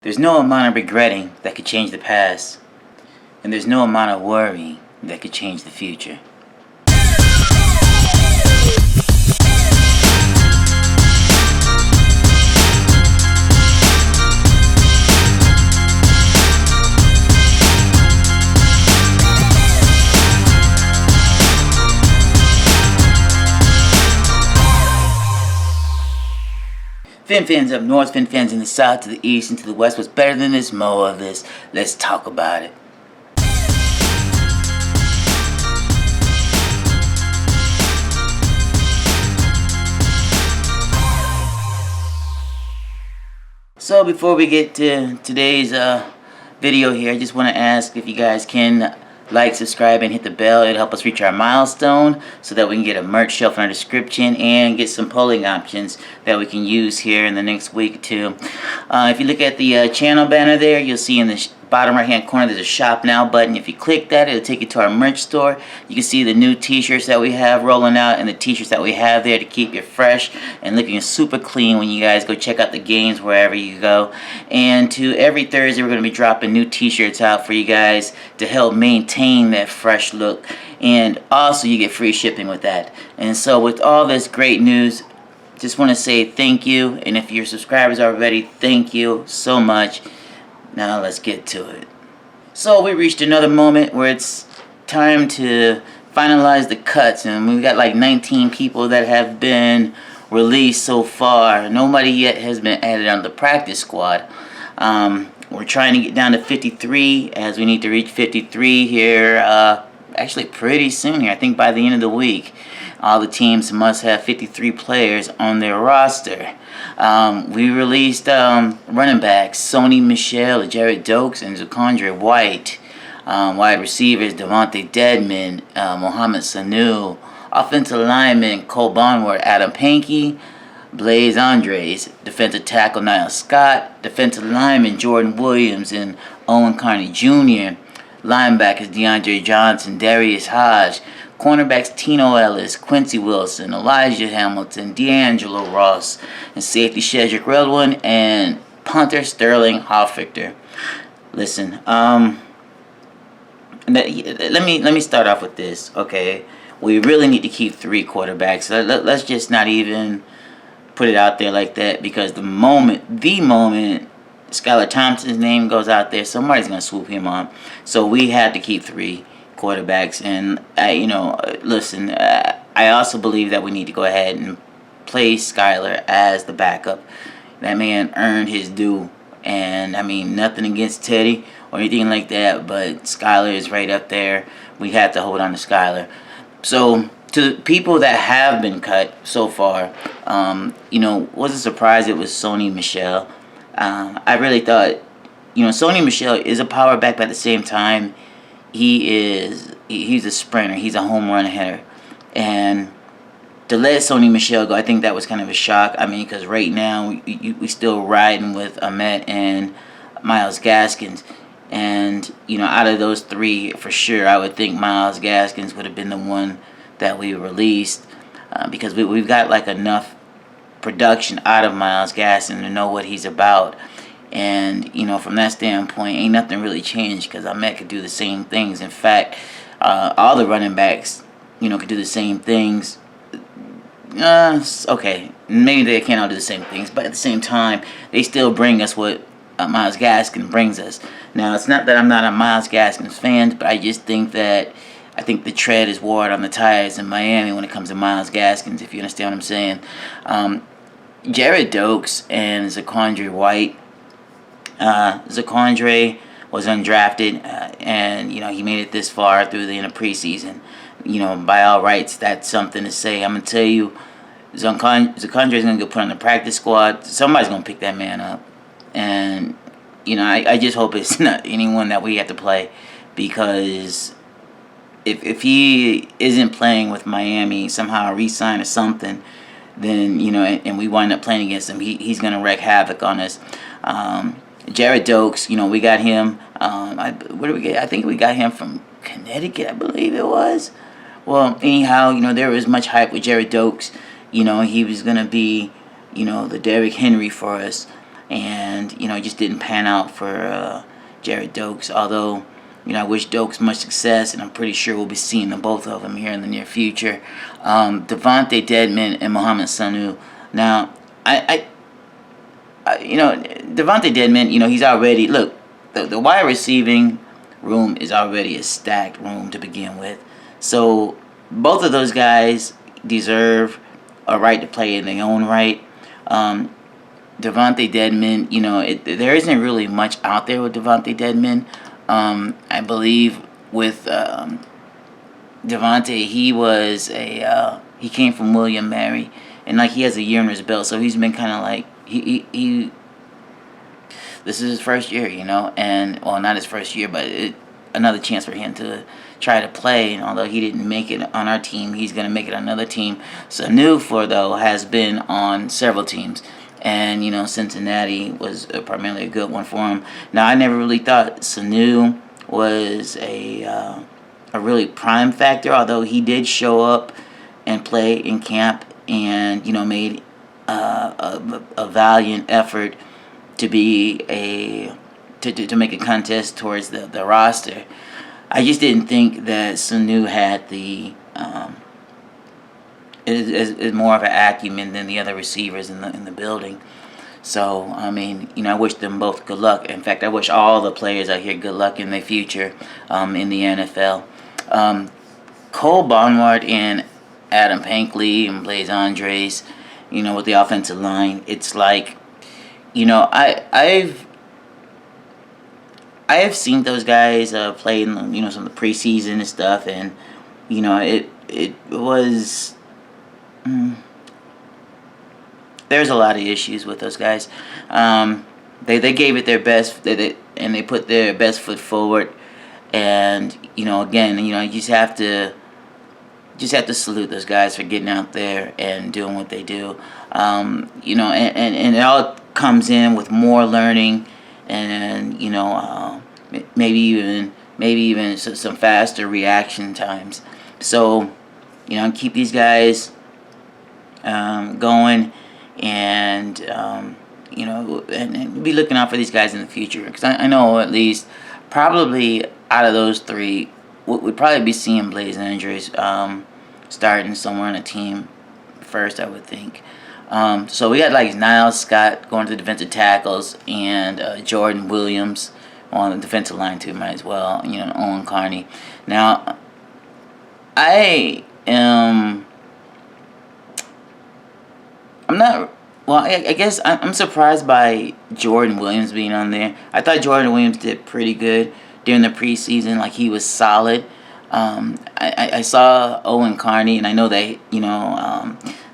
There's no amount of regretting that could change the past, and there's no amount of worrying that could change the future. Fin fans up north, fin fans in the south, to the east, and to the west. What's better than this? More of this. Let's talk about it. So before we get to today's video here, I just want to ask if you guys can like, subscribe, and hit the bell. It'll help us reach our milestone so that we can get a merch shelf in our description and get some polling options that we can use here in the next week or two. If you look at the channel banner there, you'll see in the bottom right hand corner there's a shop now button. If you click that, it'll take you to our merch store. You can see the new t-shirts that we have rolling out and the t-shirts that we have there to keep you fresh and looking super clean when you guys go check out the games wherever you go. And every Thursday we're going to be dropping new t-shirts out for you guys to help maintain that fresh look, and also you get free shipping with that. And so with all this great news, just want to say thank you, and if you're subscribers already, thank you so much. Now let's get to it. So we reached another moment where it's time to finalize the cuts, and we've got like 19 people that have been released so far. Nobody yet has been added on the practice squad. We're trying to get down to 53, as we need to reach 53 here actually pretty soon here. I think by the end of the week all the teams must have 53 players on their roster. We released running backs Sony Michelle, Dokes, and Zakondre White. Wide receivers Devonte Deadman, Mohamed Sanu. Offensive linemen Cole Bonward, Adam Pankey, Blaze Andres. Defensive tackle Niall Scott. Defensive lineman Jordan Williams and Owen Carney Jr. Linebackers DeAndre Johnson, Darius Hodge. Cornerbacks Tino Ellis, Quincy Wilson, Elijah Hamilton, D'Angelo Ross, and safety Sheldon Redwine and punter Sterling Hoffrichter. Listen, let me start off with this, okay? We really need to keep 3 quarterbacks. Let's just not even put it out there like that, because the moment Skylar Thompson's name goes out there, somebody's gonna swoop him on. So we had to keep 3 quarterbacks, and listen, I also believe that we need to go ahead and play Skylar as the backup. That man earned his due, and I mean, nothing against Teddy or anything like that, but Skylar is right up there. We have to hold on to Skylar. So to the people that have been cut so far, was a surprise it was Sony Michelle. I really thought, Sony Michelle is a power back, but at the same time, he's a sprinter. He's a home run hitter. And to let Sony Michelle go, I think that was kind of a shock. I mean, because right now we still riding with Ahmet and Myles Gaskins. And, out of those 3, for sure, I would think Myles Gaskins would have been the one that we released, because we've got like enough production out of Myles Gaskins to know what he's about. And, from that standpoint, ain't nothing really changed, because Ahmet could do the same things. In fact, all the running backs, could do the same things. Okay, maybe they can't all do the same things, but at the same time, they still bring us what Myles Gaskins brings us. Now, it's not that I'm not a Myles Gaskins fan, but I just think that the tread is worn on the tires in Miami when it comes to Myles Gaskins, if you understand what I'm saying. Jared Dokes and Zakondre White. Zakondre was undrafted, and he made it this far through the end of preseason. By all rights, that's something to say. I'm gonna tell you, Zakondre is gonna get put on the practice squad. Somebody's gonna pick that man up, and I just hope it's not anyone that we have to play, because if he isn't playing with Miami, somehow re-sign or something, then and we wind up playing against him, he's gonna wreak havoc on us. Jared Dokes, we got him. Where did we get? I think we got him from Connecticut, I believe it was. Well, anyhow, there was much hype with Jared Dokes. He was gonna be, the Derrick Henry for us. And and it just didn't pan out for Jared Dokes. Although I wish Dokes much success, and I'm pretty sure we'll be seeing the both of them here in the near future. Devonte Deadman and Mohamed Sanu. Now, Devonte Deadman, he's already, look, the wide receiving room is already a stacked room to begin with. So both of those guys deserve a right to play in their own right. Devonte Deadman, there isn't really much out there with Devonte Deadman. I believe with Devonte, he came from William Mary, and he has a year under his belt, so he's been kind of like this is his first year, and not his first year, but another chance for him to try to play. And although he didn't make it on our team, he's gonna make it on another team. Sanu, though, has been on several teams. And, Cincinnati was primarily a good one for him. Now, I never really thought Sanu was a really prime factor, although he did show up and play in camp and, made a valiant effort to be to make a contest towards the roster. I just didn't think that Sanu had is more of an acumen than the other receivers in the building. So, I wish them both good luck. In fact, I wish all the players out here good luck in their future in the NFL. Cole Barnward and Adam Pankley and Blaze Andres, with the offensive line, it's like, I have seen those guys play in some of the preseason and stuff, and it was. There's a lot of issues with those guys. They gave it their best, and they put their best foot forward. And again, you just have to salute those guys for getting out there and doing what they do. And it all comes in with more learning, and maybe even some faster reaction times. So keep these guys going, and and be looking out for these guys in the future, because I know at least probably out of those three we'd probably be seeing Blaze Andrews starting somewhere on a team first, I would think. So we got Niles Scott going to the defensive tackles, and Jordan Williams on the defensive line too, might as well. Owen Carney. Now I guess I'm surprised by Jordan Williams being on there. I thought Jordan Williams did pretty good during the preseason. He was solid. I saw Owen Carney, and I know that,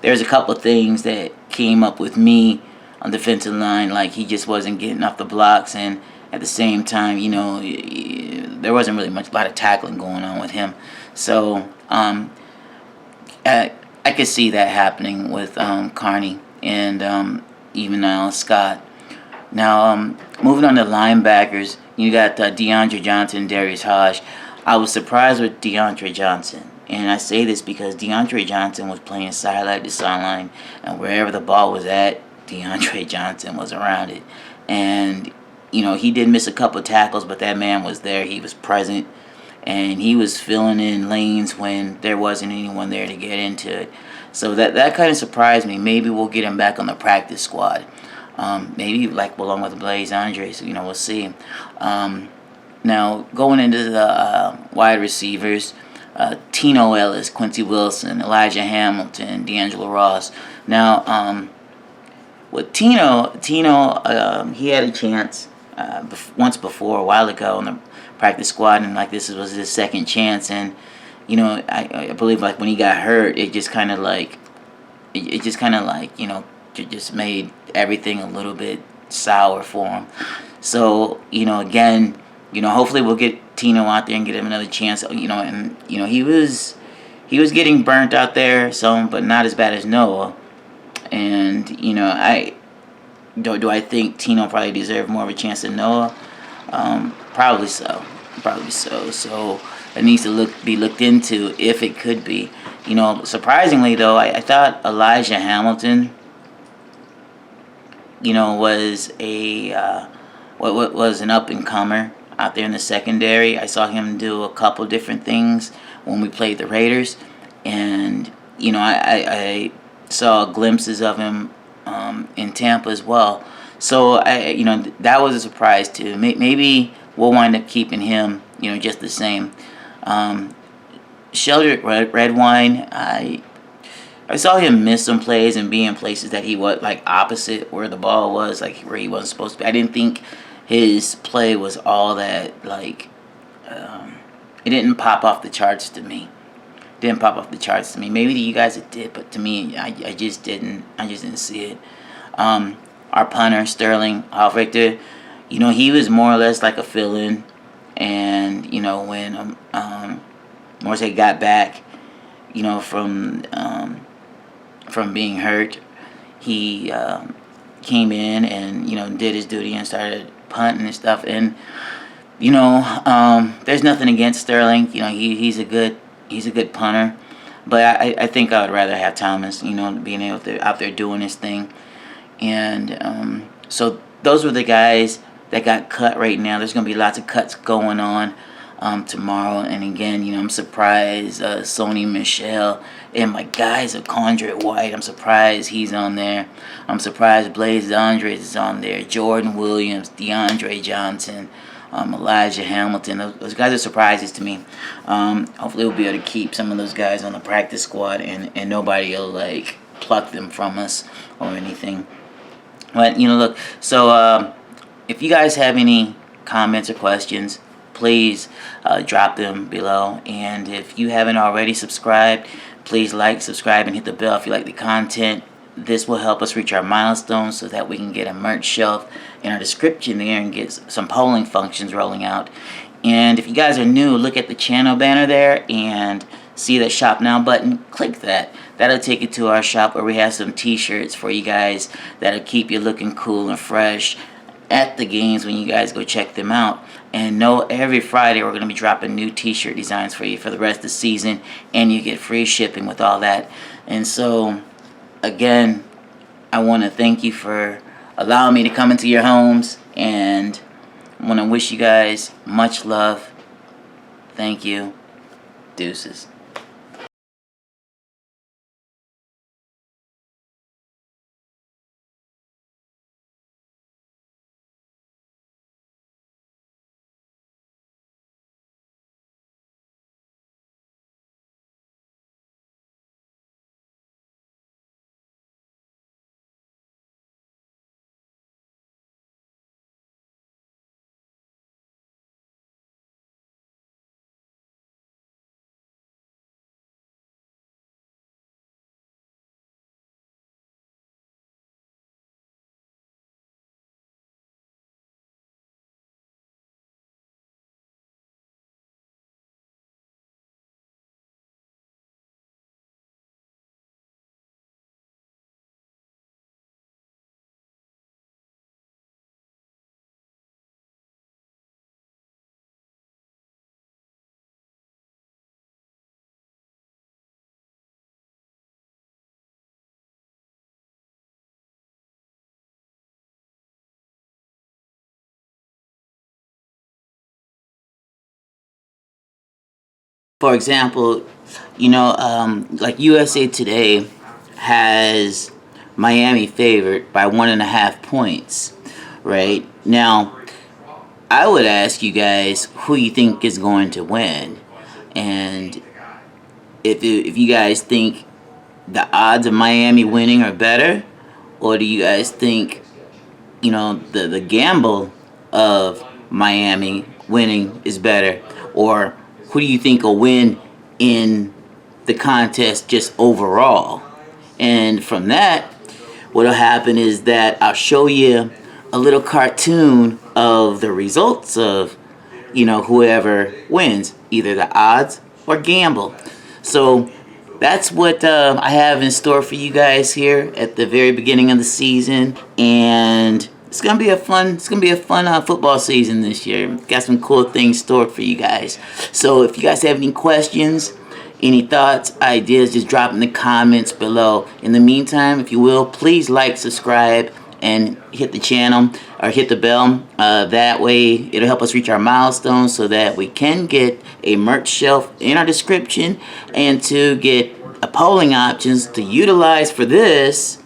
there's a couple of things that came up with me on the defensive line. He just wasn't getting off the blocks, and at the same time, there wasn't really a lot of tackling going on with him. So, I could see that happening with Carney and even Niles Scott. Now, moving on to linebackers, you got DeAndre Johnson and Darius Hodge. I was surprised with DeAndre Johnson, and I say this because DeAndre Johnson was playing sideline to sideline, and wherever the ball was at, DeAndre Johnson was around it. And, he did miss a couple of tackles, but that man was there. He was present, and he was filling in lanes when there wasn't anyone there to get into it. So that kind of surprised me. Maybe we'll get him back on the practice squad. Maybe along with Blaze Andres. We'll see. Now, going into the wide receivers, Tino Ellis, Quincy Wilson, Elijah Hamilton, D'Angelo Ross. Now, with Tino, he had a chance once before, a while ago, on the practice squad, and this was his second chance. And I believe when he got hurt, it just kind of just made everything a little bit sour for him. So again, hopefully we'll get Tino out there and get him another chance. And he was getting burnt out there, but not as bad as Noah. And do I think Tino probably deserved more of a chance than Noah? Probably so. So it needs to be looked into if it could be. Surprisingly though, I thought Elijah Hamilton was a what was an up and comer out there in the secondary. I saw him do a couple different things when we played the Raiders, and I saw glimpses of him in Tampa as well. So that was a surprise too. Maybe we'll wind up keeping him, just the same. Sheldon Redwine, I saw him miss some plays and be in places that he was like opposite where the ball was, like where he wasn't supposed to be. I didn't think his play was all that like. It didn't pop off the charts to me. Maybe to you guys it did, but to me, I just didn't. I just didn't see it. Our punter Sterling Alfred, he was more or less like a fill-in, and when Morse got back, from being hurt, he came in and did his duty and started punting and stuff. And there's nothing against Sterling. He's a good punter, but I think I would rather have Thomas. Being able to out there doing his thing. And so those were the guys that got cut right now. There's going to be lots of cuts going on tomorrow. And again, I'm surprised Sony Michelle and my guys of Condre White. I'm surprised he's on there. I'm surprised Blaze Andres is on there. Jordan Williams, DeAndre Johnson, Elijah Hamilton. Those guys are surprises to me. Hopefully we'll be able to keep some of those guys on the practice squad and nobody will like pluck them from us or anything. But look, so if you guys have any comments or questions, please drop them below. And if you haven't already subscribed, please like, subscribe, and hit the bell if you like the content. This will help us reach our milestones so that we can get a merch shelf in our description there and get some polling functions rolling out. And if you guys are new, look at the channel banner there and see the Shop Now button. Click that. That'll take you to our shop where we have some t-shirts for you guys that'll keep you looking cool and fresh at the games when you guys go check them out. And every Friday we're going to be dropping new t-shirt designs for you for the rest of the season, and you get free shipping with all that. And so again, I want to thank you for allowing me to come into your homes, and I want to wish you guys much love. Thank you. Deuces. For example, like USA Today has Miami favored by 1.5 points, right? Now, I would ask you guys who you think is going to win. And if you guys think the odds of Miami winning are better, or do you guys think, the gamble of Miami winning is better, or who do you think will win in the contest just overall? And from that, what'll happen is that I'll show you a little cartoon of the results of, whoever wins, either the odds or gamble. So that's what I have in store for you guys here at the very beginning of the season, and it's gonna be a fun football season this year. Got some cool things stored for you guys. So if you guys have any questions, any thoughts, ideas, just drop in the comments below. In the meantime, if you will, please like, subscribe, and hit the channel or hit the bell. That way it'll help us reach our milestones so that we can get a merch shelf in our description and to get polling options to utilize for this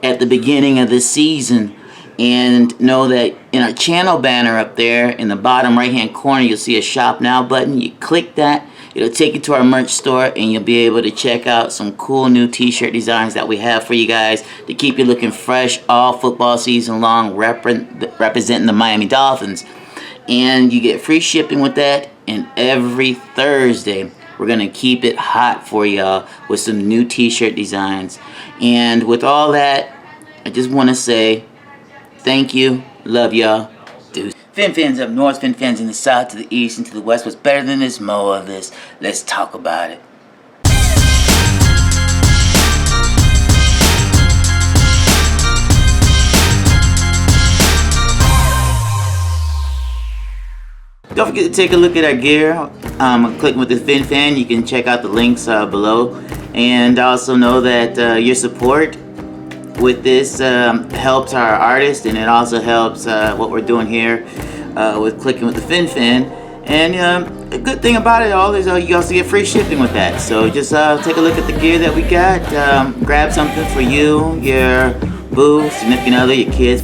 at the beginning of the season. And know that in our channel banner up there in the bottom right hand corner, you'll see a shop now button. You click that, it'll take you to our merch store, and you'll be able to check out some cool new t-shirt designs that we have for you guys to keep you looking fresh all football season long, representing the Miami Dolphins. And you get free shipping with that. And every Thursday we're gonna keep it hot for y'all with some new t-shirt designs. And with all that, I just want to say thank you, love y'all, deuce. Fin fans up north, fin fans in the south, to the east, and to the west. What's better than this? More of this. Let's talk about it. Don't forget to take a look at our gear. Clicking with the Fin Fan. You can check out the links below. And also know that your support with this helps our artists, and it also helps what we're doing here with Clicking with the Fin Fan. And a good thing about it all is you also get free shipping with that. So just take a look at the gear that we got. Grab something for you, your boo, significant other, your kids.